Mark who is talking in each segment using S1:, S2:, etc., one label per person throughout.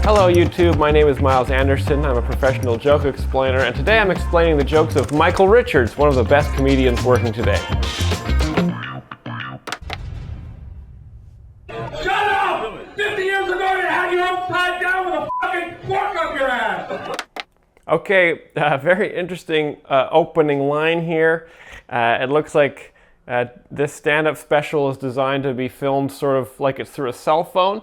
S1: Hello YouTube, my name is Myles Anderson. I'm a professional joke explainer, and today I'm explaining the jokes of Michael Richards, one of the best comedians working today.
S2: Shut up! 50 years ago you had your upside down with a fucking fork up your ass!
S1: Okay, very interesting opening line here. It looks like this stand-up special is designed to be filmed sort of like it's through a cell phone.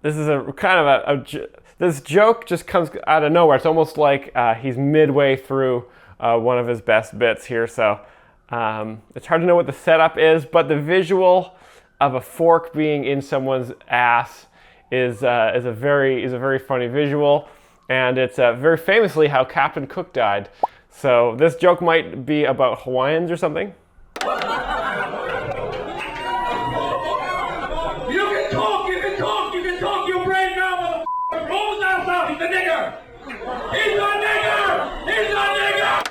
S1: This is a kind of this joke just comes out of nowhere. It's almost like he's midway through one of his best bits here. So it's hard to know what the setup is, but the visual of a fork being in someone's ass is a very funny visual, and it's very famously how Captain Cook died. So this joke might be about Hawaiians or something.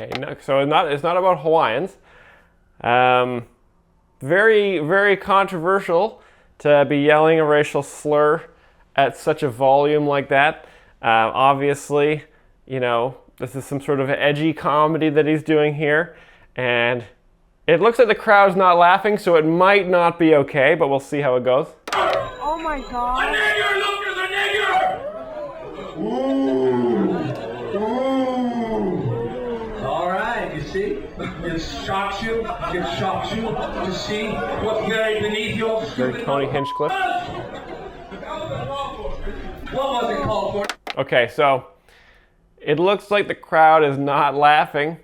S1: Okay, no, so it's not about Hawaiians. Very controversial to be yelling a racial slur at such a volume like that. Obviously, you know, this is some sort of edgy comedy that he's doing here, and it looks like the crowd's not laughing, so it might not be okay, but we'll see how it goes.
S3: Oh my God.
S2: A nigger, look, there's a nigger! Ooh. All right, you see? It shocks you to see what's buried beneath your
S1: Very Tony Hinchcliffe.
S2: What was it called for?
S1: Okay, so it looks like the crowd is not laughing,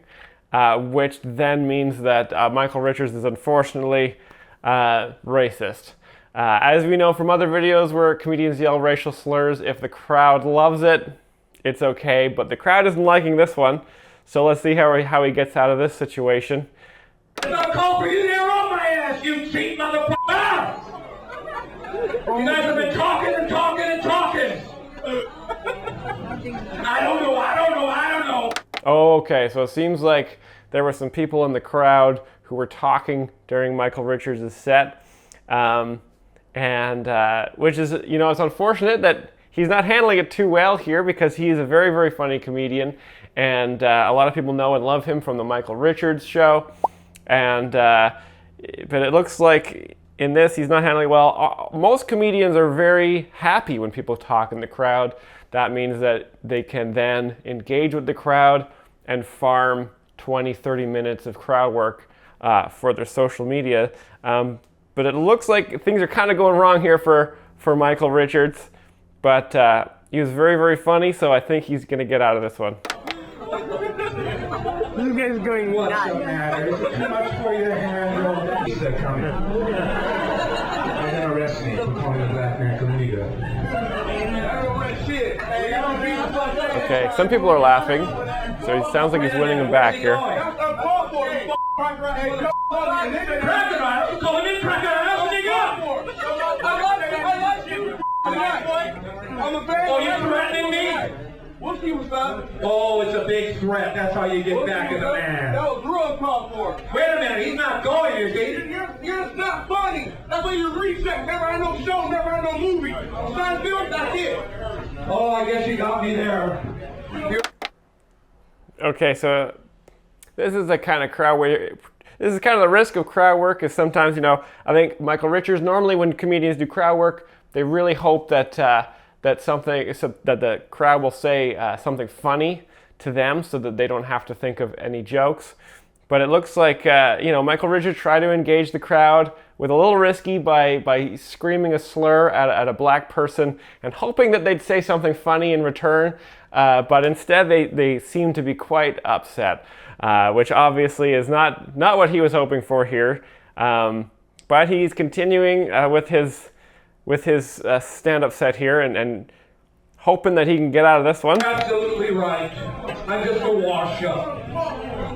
S1: which then means that Michael Richards is unfortunately racist. As we know from other videos where comedians yell racial slurs, if the crowd loves it, it's okay, but the crowd isn't liking this one. So let's see how he gets out of this situation.
S2: It's not called for you to interrupt my ass, you cheap motherfucker! You guys have been talking and talking and talking! I don't know.
S1: Oh, okay, so it seems like there were some people in the crowd who were talking during Michael Richards' set. Which is, you know, it's unfortunate that he's not handling it too well here, because he's a very funny comedian, and a lot of people know and love him from the Michael Richards show. And but it looks like in this he's not handling it well. Most comedians are very happy when people talk in the crowd. That means that they can then engage with the crowd and farm 20-30 minutes of crowd work for their social media. But it looks like things are kind of going wrong here for Michael Richards. But he was very funny, so I think he's going to get out of this one.
S3: You guys are going
S2: What's
S3: nuts.
S2: the matter? Is it too much for you to handle? He's coming. They're gonna arrest me for calling a black man Kaminga.
S1: Okay, some people are laughing, so he sounds like he's winning them back here.
S2: Oh, you're threatening me?
S4: What's he was about?
S2: Oh, it's a big threat. That's how you get back at the man.
S4: That was real call for.
S2: Wait a minute, he's not going, is he?
S4: You're not funny. That's why you reset. Never had no show, never had no movie. Sign film, that's it.
S2: Oh, I guess you got me there.
S1: Okay, so this is the kind of crowd where this is kind of the risk of crowd work. Is sometimes, you know, I think Michael Richards, normally when comedians do crowd work, they really hope that that the crowd will say something funny to them, so that they don't have to think of any jokes. But it looks like you know, Michael Richards tried to engage the crowd with a little risky by screaming a slur at a black person and hoping that they'd say something funny in return. But instead they seem to be quite upset, which obviously is not what he was hoping for here. But he's continuing with his stand-up set here and hoping that he can get out of this one.
S2: Absolutely right. I'm just a wash-up.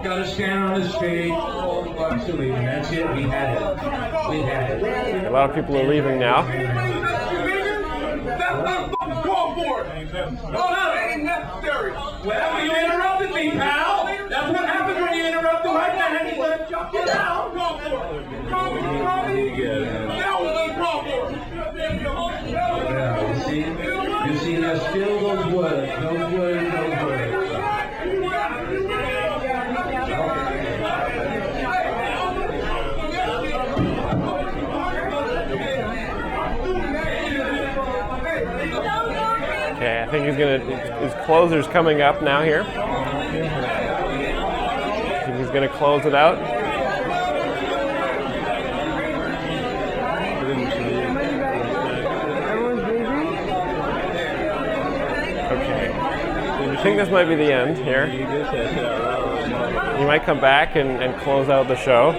S2: Gotta stand on the stage. Absolutely, and that's it. We had it.
S1: A lot of people are leaving now.
S4: That's not fucking call for it. No, that ain't necessary.
S2: Well, you interrupted me, pal. That's what happens when you interrupt the white man. He said,
S4: Get out. Call for it. Call me. That was uncalled for.
S2: see? You see, there's still those words. Those words, those words.
S1: Okay, I think his closer's coming up now here. I think he's gonna close it out. Okay, I think this might be the end here. He might come back and close out the show.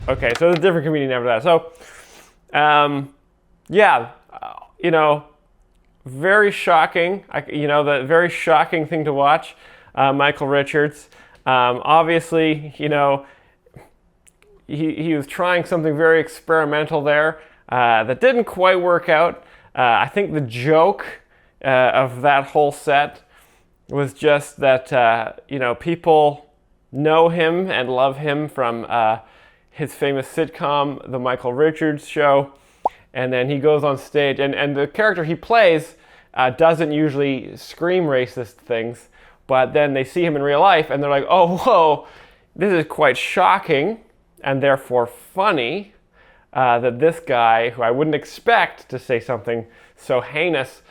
S1: Okay, so there's a different comedian after that. So, very shocking. The very shocking thing to watch, Michael Richards. Obviously, he was trying something very experimental there that didn't quite work out. I think the joke of that whole set was just that, people know him and love him from his famous sitcom, The Michael Richards Show, and then he goes on stage, and the character he plays doesn't usually scream racist things, but then they see him in real life, and they're like, oh, whoa, this is quite shocking, and therefore funny, that this guy, who I wouldn't expect to say something so heinous,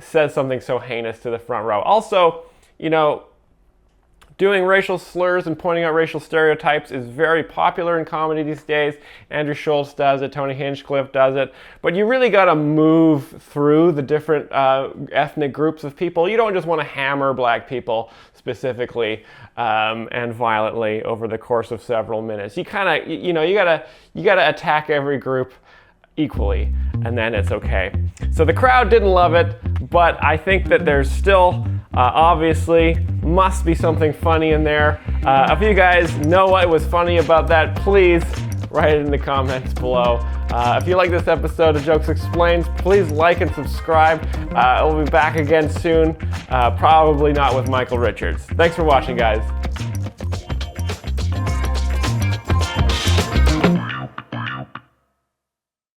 S1: says something so heinous to the front row. Also, doing racial slurs and pointing out racial stereotypes is very popular in comedy these days. Andrew Schultz does it, Tony Hinchcliffe does it, but you really got to move through the different ethnic groups of people. You don't just want to hammer black people specifically and violently over the course of several minutes. You kind of, you gotta attack every group equally, and then it's okay. So the crowd didn't love it, but I think that there's still obviously must be something funny in there. If you guys know what was funny about that, please write it in the comments below. If you like this episode of Jokes Explained, please like and subscribe. We'll be back again soon, probably not with Michael Richards. Thanks for watching, guys.